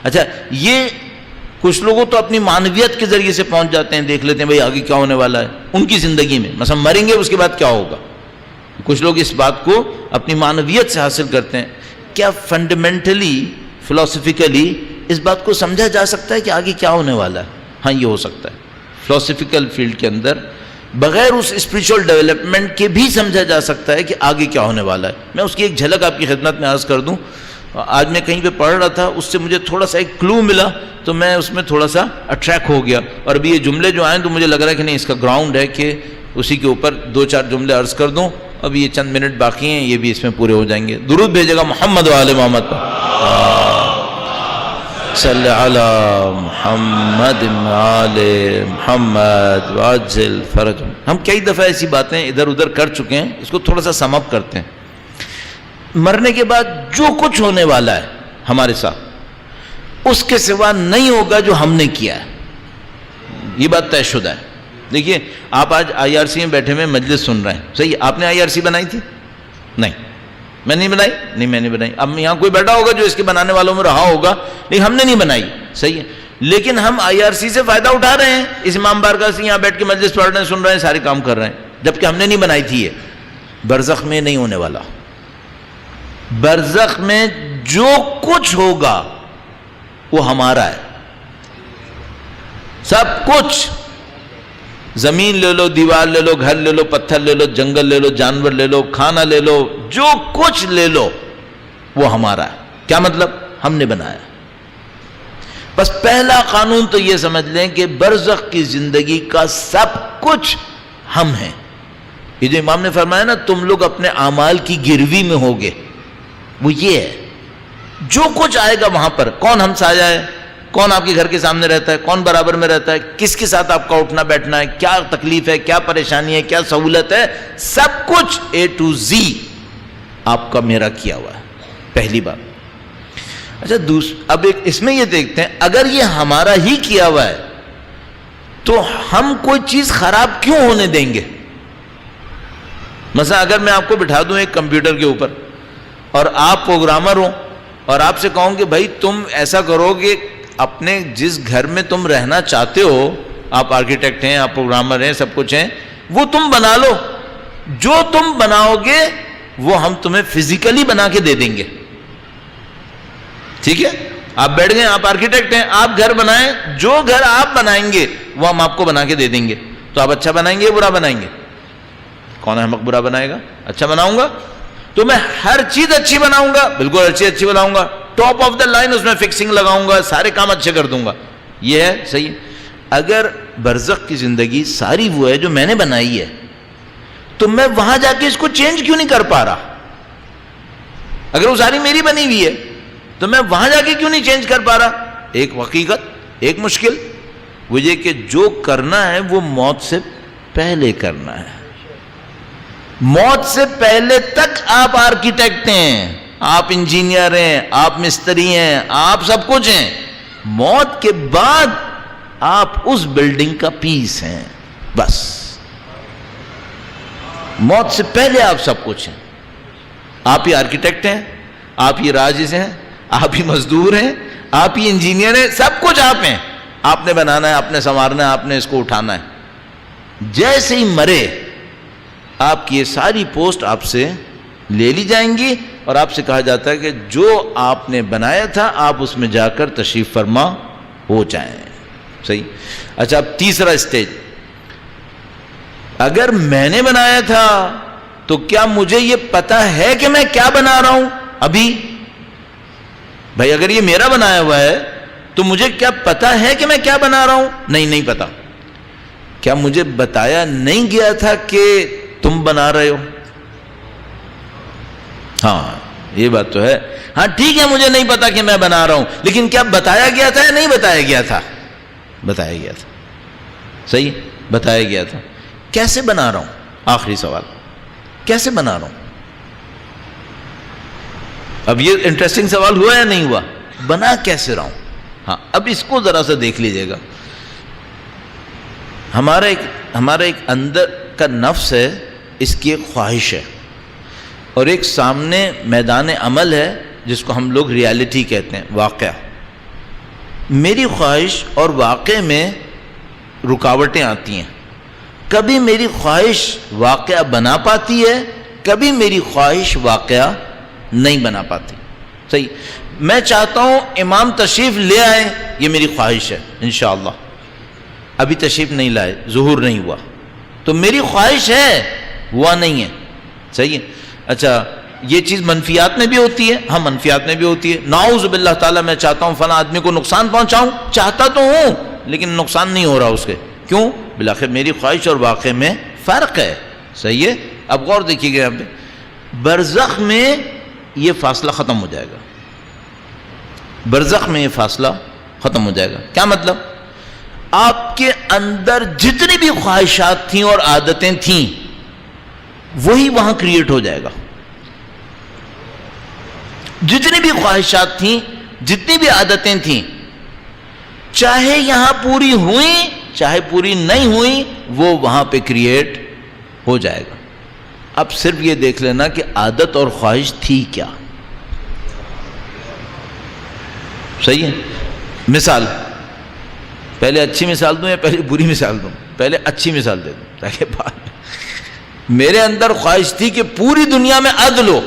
اچھا یہ کچھ لوگوں تو اپنی معنویت کے ذریعے سے پہنچ جاتے ہیں، دیکھ لیتے ہیں بھئی آگے کیا ہونے والا ہے ان کی زندگی میں، مثلا مریں گے اس کے بعد کیا ہوگا. کچھ لوگ اس بات کو اپنی معنویت سے حاصل کرتے ہیں. کیا فنڈامنٹلی فلسفیکلی اس بات کو سمجھا جا سکتا ہے کہ آگے کیا ہونے والا ہے؟ ہاں یہ ہو سکتا ہے. فلسفیکل فیلڈ کے اندر بغیر اس اسپریچول ڈیولپمنٹ کے بھی سمجھا جا سکتا ہے کہ آگے کیا ہونے والا ہے. میں اس کی ایک جھلک آپ کی خدمت میں عرض کر دوں. آج میں کہیں پہ پڑھ رہا تھا، اس سے مجھے تھوڑا سا ایک کلو ملا تو میں اس میں تھوڑا سا اٹریکٹ ہو گیا، اور ابھی یہ جملے جو آئیں تو مجھے لگ رہا ہے کہ نہیں اس کا گراؤنڈ ہے کہ اسی کے اوپر 2-4 جملے عرض کر دوں. اب یہ چند منٹ باقی ہیں، یہ بھی اس میں پورے ہو جائیں گے. درود بھیجے گا محمد و آل محمد پر. صلی علی محمد آل محمد واجل فرج. ہم کئی دفعہ ایسی باتیں ادھر ادھر کر چکے ہیں، اس کو تھوڑا سا سم اپ کرتے ہیں. مرنے کے بعد جو کچھ ہونے والا ہے ہمارے ساتھ اس کے سوا نہیں ہوگا جو ہم نے کیا ہے. یہ بات طے شدہ ہے. دیکھیے آپ آج آئی آر سی میں بیٹھے ہوئے مجلس سن رہے ہیں، صحیح؟ آپ نے آئی آر سی بنائی تھی؟ نہیں. میں نہیں بنائی؟ نہیں میں نے بنائی. اب یہاں کوئی بیٹھا ہوگا جو اس کے بنانے والوں میں رہا ہوگا، لیکن ہم نے نہیں بنائی، صحیح ہے. لیکن ہم آئی آر سی سے فائدہ اٹھا رہے ہیں، اس امام بارگاہ سے یہاں بیٹھ کے مجلس پڑھ رہے ہیں، سن رہے ہیں، سارے کام کر رہے ہیں، جبکہ ہم نے نہیں بنائی تھی. یہ برزخ میں نہیں ہونے والا. برزخ میں جو کچھ ہوگا وہ ہمارا ہے، سب کچھ. زمین لے لو، دیوار لے لو، گھر لے لو، پتھر لے لو، جنگل لے لو، جانور لے لو، کھانا لے لو، جو کچھ لے لو وہ ہمارا ہے. کیا مطلب؟ ہم نے بنایا. بس پہلا قانون تو یہ سمجھ لیں کہ برزخ کی زندگی کا سب کچھ ہم ہیں. یہ جو امام نے فرمایا نا تم لوگ اپنے اعمال کی گروی میں ہوگے، وہ یہ ہے. جو کچھ آئے گا وہاں پر، کون ہمسایہ ہے، کون آپ کے گھر کے سامنے رہتا ہے، کون برابر میں رہتا ہے، کس کے ساتھ آپ کا اٹھنا بیٹھنا ہے، کیا تکلیف ہے، کیا پریشانی ہے، کیا سہولت ہے، سب کچھ A to Z آپ کا میرا کیا ہوا ہے. پہلی بات. اچھا اب ایک اس میں یہ دیکھتے ہیں اگر یہ ہمارا ہی کیا ہوا ہے تو ہم کوئی چیز خراب کیوں ہونے دیں گے؟ مثلا اگر میں آپ کو بٹھا دوں ایک کمپیوٹر کے اوپر اور آپ پروگرامر ہوں اور آپ سے کہوں کہ بھائی تم ایسا کرو کہ اپنے جس گھر میں تم رہنا چاہتے ہو، آپ آرکیٹیکٹ ہیں، آپ پروگرامر ہیں، سب کچھ ہیں، وہ تم بنا لو. جو تم بناؤ گے وہ ہم تمہیں فزیکلی بنا کے دے دیں گے. ٹھیک ہے؟ آپ بیٹھ گئے، آپ آرکیٹیکٹ ہیں، آپ گھر بنائیں، جو گھر آپ بنائیں گے وہ ہم آپ کو بنا کے دے دیں گے. تو آپ اچھا بنائیں گے یا برا بنائیں گے؟ کون احمق برا بنائے گا؟ اچھا بناؤں گا تو میں ہر چیز اچھی بناؤں گا، بالکل اچھی بناؤں گا، ٹاپ آف دا لائن اس میں فکسنگ لگاؤں گا، سارے کام اچھے کر دوں گا. یہ ہے صحیح. اگر برزخ کی زندگی ساری وہ ہے جو میں نے بنائی ہے تو میں وہاں جا کے اس کو چینج کیوں نہیں کر پا رہا؟ اگر وہ ساری میری بنی ہوئی ہے تو میں وہاں جا کے کیوں نہیں چینج کر پا رہا؟ ایک حقیقت، ایک مشکل، وہ یہ کہ جو کرنا ہے وہ موت سے پہلے کرنا ہے. موت سے پہلے تک آپ آرکیٹیکٹ ہیں، آپ انجینئر ہیں، آپ مستری ہیں، آپ سب کچھ ہیں. موت کے بعد آپ اس بلڈنگ کا پیس ہیں. بس موت سے پہلے آپ سب کچھ ہیں. آپ ہی آرکیٹیکٹ ہیں، آپ ہی راجز ہیں، آپ ہی مزدور ہیں، آپ ہی انجینئر ہیں، سب کچھ آپ ہیں. آپ نے بنانا ہے، آپ نے سنوارنا ہے، آپ نے اس کو اٹھانا ہے. جیسے ہی مرے آپ کی یہ ساری پوسٹ آپ سے لے لی جائیں گی اور آپ سے کہا جاتا ہے کہ جو آپ نے بنایا تھا آپ اس میں جا کر تشریف فرما ہو جائیں. صحیح. اچھا اب تیسرا اسٹیج، اگر میں نے بنایا تھا تو کیا مجھے یہ پتا ہے کہ میں کیا بنا رہا ہوں؟ ابھی بھائی اگر یہ میرا بنایا ہوا ہے تو مجھے کیا پتا ہے کہ میں کیا بنا رہا ہوں؟ نہیں پتا. کیا مجھے بتایا نہیں گیا تھا کہ تم بنا رہے ہو؟ ہاں یہ بات تو ہے. ہاں ٹھیک ہے مجھے نہیں پتا کہ میں بنا رہا ہوں، لیکن کیا بتایا گیا تھا یا نہیں بتایا گیا تھا؟ بتایا گیا تھا. صحیح، بتایا گیا تھا. کیسے بنا رہا ہوں؟ آخری سوال، کیسے بنا رہا ہوں؟ اب یہ انٹرسٹنگ سوال ہوا یا نہیں ہوا؟ بنا کیسے رہا ہوں؟ ہاں اب اس کو ذرا سا دیکھ لیجئے گا. ہمارا ایک اندر کا نفس ہے، اس کی ایک خواہش ہے، اور ایک سامنے میدان عمل ہے جس کو ہم لوگ ریالٹی کہتے ہیں، واقعہ. میری خواہش اور واقع میں رکاوٹیں آتی ہیں. کبھی میری خواہش واقعہ بنا پاتی ہے, کبھی میری خواہش واقعہ نہیں بنا پاتی. صحیح, میں چاہتا ہوں امام تشریف لے آئیں, یہ میری خواہش ہے انشاءاللہ. ابھی تشریف نہیں لائے, ظہور نہیں ہوا, تو میری خواہش ہے, ہوا نہیں ہے. صحیح ہے. اچھا, یہ چیز منفیات میں بھی ہوتی ہے. ہاں, منفیات میں بھی ہوتی ہے. نعوذ باللہ تعالیٰ میں چاہتا ہوں فلاں آدمی کو نقصان پہنچاؤں, چاہتا تو ہوں لیکن نقصان نہیں ہو رہا اس کے. کیوں؟ بلاخر میری خواہش اور واقع میں فرق ہے. صحیح ہے. اب غور دیکھیے گا, یہاں پہ برزخ میں یہ فاصلہ ختم ہو جائے گا. برزخ میں یہ فاصلہ ختم ہو جائے گا. کیا مطلب؟ آپ کے اندر جتنی بھی خواہشات تھیں اور عادتیں تھیں وہی وہاں کریٹ ہو جائے گا. جتنی بھی خواہشات تھیں, جتنی بھی عادتیں تھیں, چاہے یہاں پوری ہوئیں چاہے پوری نہیں ہوئیں, وہ وہاں پہ کریٹ ہو جائے گا. اب صرف یہ دیکھ لینا کہ عادت اور خواہش تھی کیا. صحیح ہے. مثال, پہلے اچھی مثال دوں یا پہلے بری مثال دوں؟ پہلے اچھی مثال دے دوں تاکہ بعد میرے اندر خواہش تھی کہ پوری دنیا میں عدل ہو,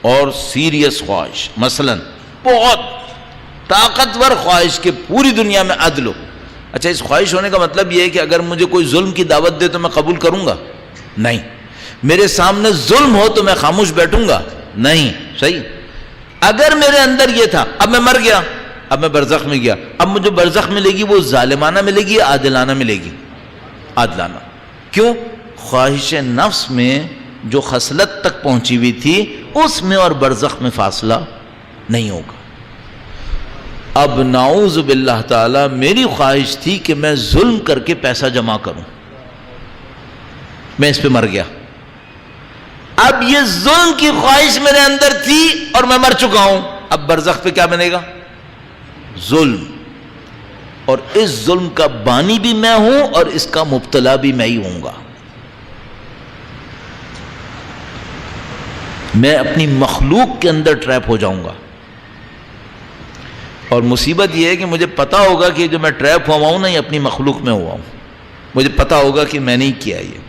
اور سیریس خواہش, مثلا بہت طاقتور خواہش کہ پوری دنیا میں عدل ہو. اچھا, اس خواہش ہونے کا مطلب یہ ہے کہ اگر مجھے کوئی ظلم کی دعوت دے تو میں قبول کروں گا؟ نہیں. میرے سامنے ظلم ہو تو میں خاموش بیٹھوں گا؟ نہیں. صحیح. اگر میرے اندر یہ تھا, اب میں مر گیا, اب میں برزخ میں گیا, اب مجھے برزخ ملے گی وہ ظالمانہ ملے گی, عادلانہ ملے گی؟ عادلانہ. کیوں؟ خواہش نفس میں جو خصلت تک پہنچی ہوئی تھی اس میں اور برزخ میں فاصلہ نہیں ہوگا. اب نعوذ باللہ تعالی میری خواہش تھی کہ میں ظلم کر کے پیسہ جمع کروں, میں اس پہ مر گیا. اب یہ ظلم کی خواہش میرے اندر تھی اور میں مر چکا ہوں. اب برزخ پہ کیا بنے گا؟ ظلم. اور اس ظلم کا بانی بھی میں ہوں اور اس کا مبتلا بھی میں ہی ہوں گا. میں اپنی مخلوق کے اندر ٹریپ ہو جاؤں گا. اور مصیبت یہ ہے کہ مجھے پتا ہوگا کہ جو میں ٹریپ ہوا ہوں نا, یہ اپنی مخلوق میں ہوا ہوں. مجھے پتا ہوگا کہ میں نہیں کیا یہ.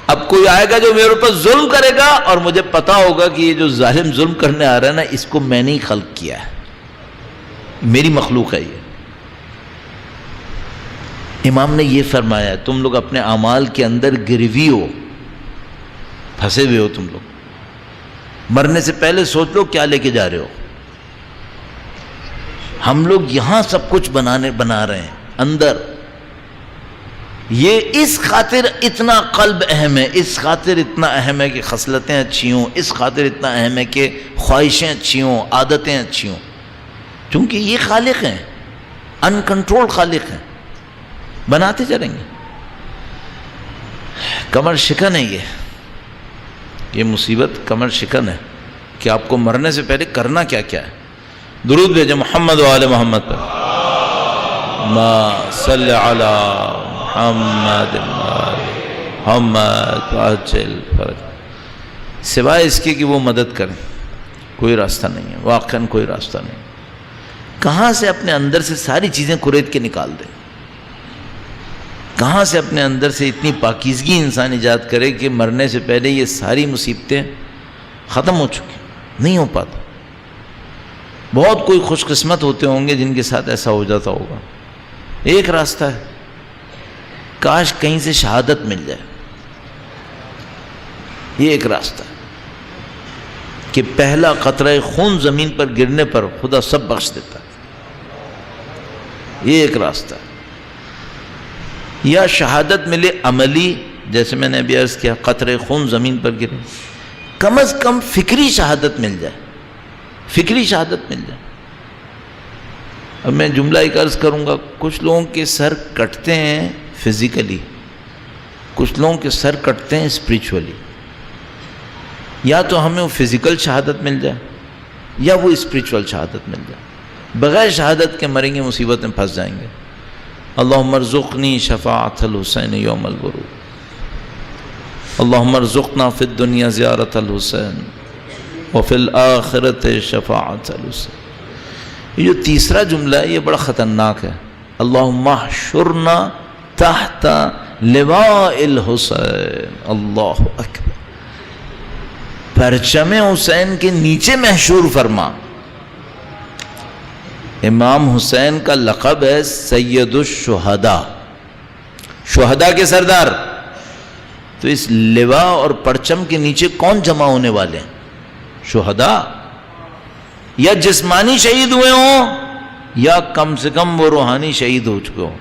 اب کوئی آئے گا جو میرے اوپر ظلم کرے گا, اور مجھے پتا ہوگا کہ یہ جو ظالم ظلم کرنے آ رہا ہے نا, اس کو میں نے ہی خلق کیا ہے, میری مخلوق ہے یہ. امام نے یہ فرمایا, تم لوگ اپنے اعمال کے اندر گروی ہو, پھنسے ہوئے ہو. تم لوگ مرنے سے پہلے سوچ لو کیا لے کے جا رہے ہو. ہم لوگ یہاں سب کچھ بنا رہے ہیں اندر. یہ اس خاطر اتنا قلب اہم ہے, اس خاطر اتنا اہم ہے کہ خصلتیں اچھی ہوں, اس خاطر اتنا اہم ہے کہ خواہشیں اچھی ہوں, عادتیں اچھی ہوں, چونکہ یہ خالق ہیں, ان کنٹرول خالق ہیں, بناتے چلیں گے. کمر شکن ہے یہ مصیبت کمر شکن ہے کہ آپ کو مرنے سے پہلے کرنا کیا کیا ہے. درود بھیجیں محمد و آل محمد پر. ما صلی علی محمد محمد عجل فرج. سوائے اس کے کہ وہ مدد کریں کوئی راستہ نہیں ہے, واقعاً کوئی راستہ نہیں. کہاں سے اپنے اندر سے ساری چیزیں کریت کے نکال دیں, کہاں سے اپنے اندر سے اتنی پاکیزگی انسان ایجاد کرے کہ مرنے سے پہلے یہ ساری مصیبتیں ختم ہو چکی. نہیں ہو پاتا. بہت کوئی خوش قسمت ہوتے ہوں گے جن کے ساتھ ایسا ہو جاتا ہوگا. ایک راستہ ہے, کاش کہیں سے شہادت مل جائے. یہ ایک راستہ ہے کہ پہلا قطرہ خون زمین پر گرنے پر خدا سب بخش دیتا ہے. یہ ایک راستہ ہے. یا شہادت ملے عملی, جیسے میں نے ابھی عرض کیا, قطرہ خون زمین پر گرے, کم از کم فکری شہادت مل جائے, فکری شہادت مل جائے. اب میں جملہ ایک عرض کروں گا, کچھ لوگوں کے سر کٹتے ہیں فزیکلی, کچھ لوگوں کے سر کٹتے ہیں اسپریچولی. یا تو ہمیں وہ فزیکل شہادت مل جائے یا وہ اسپریچول شہادت مل جائے. بغیر شہادت کے مریں گے مصیبت میں پھنس جائیں گے. اللہم ارزقنی شفاعت الحسین یوم الورود. اللہم ارزقنا فی الدنیا زیارت الحسین وفی الآخرت شفاعت الحسین. یہ جو تیسرا جملہ ہے یہ بڑا خطرناک ہے، اللہم احشرنا تحت لواء الحسین، اللہ اکبر، پرچم حسین کے نیچے محشور فرما۔ امام حسین کا لقب ہے سید الشہداء، شہداء کے سردار، تو اس لواء اور پرچم کے نیچے کون جمع ہونے والے ہیں؟ شہداء، یا جسمانی شہید ہوئے ہوں یا کم سے کم وہ روحانی شہید ہو چکے ہوں۔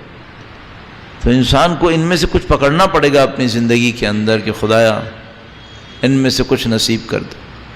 تو انسان کو ان میں سے کچھ پکڑنا پڑے گا اپنی زندگی کے اندر کہ خدایا ان میں سے کچھ نصیب کر دے۔